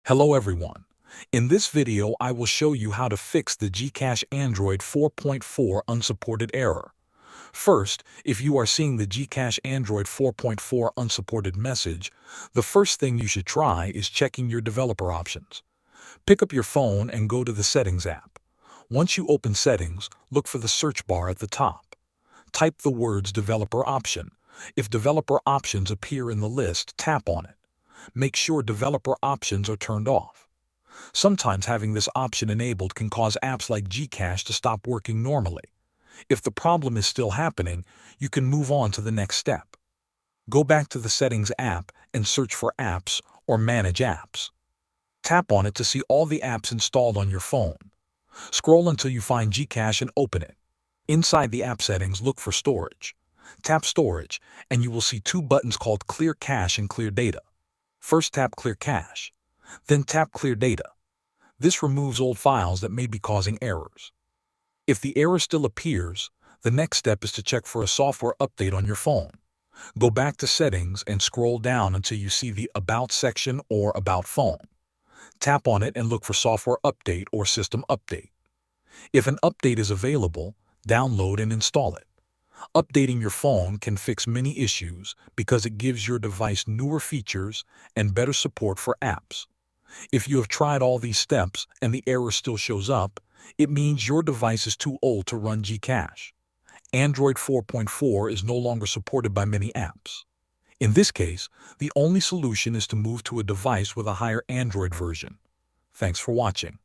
Hello everyone. In this video I will show you how to fix the GCash Android 4.4 unsupported error. First, if you are seeing the GCash Android 4.4 unsupported message, the first thing you should try is checking your developer options. Pick up your phone and go to the Settings app. Once you open Settings, look for the search bar at the top. Type the words Developer Option. If Developer Options appear in the list, tap on it. Make sure developer options are turned off. Sometimes having this option enabled can cause apps like GCash to stop working normally. If the problem is still happening, you can move on to the next step. Go back to the Settings app and search for Apps or Manage Apps. Tap on it to see all the apps installed on your phone. Scroll until you find GCash and open it. Inside the app settings, look for Storage. Tap Storage, and you will see two buttons called Clear Cache and Clear Data. First tap Clear Cache, then tap Clear Data. This removes old files that may be causing errors. If the error still appears, the next step is to check for a software update on your phone. Go back to Settings and scroll down until you see the About section or About Phone. Tap on it and look for Software Update or System Update. If an update is available, download and install it. Updating your phone can fix many issues because it gives your device newer features and better support for apps. If you have tried all these steps and the error still shows up, it means your device is too old to run GCash. Android 4.4 is no longer supported by many apps. In this case, the only solution is to move to a device with a higher Android version. Thanks for watching.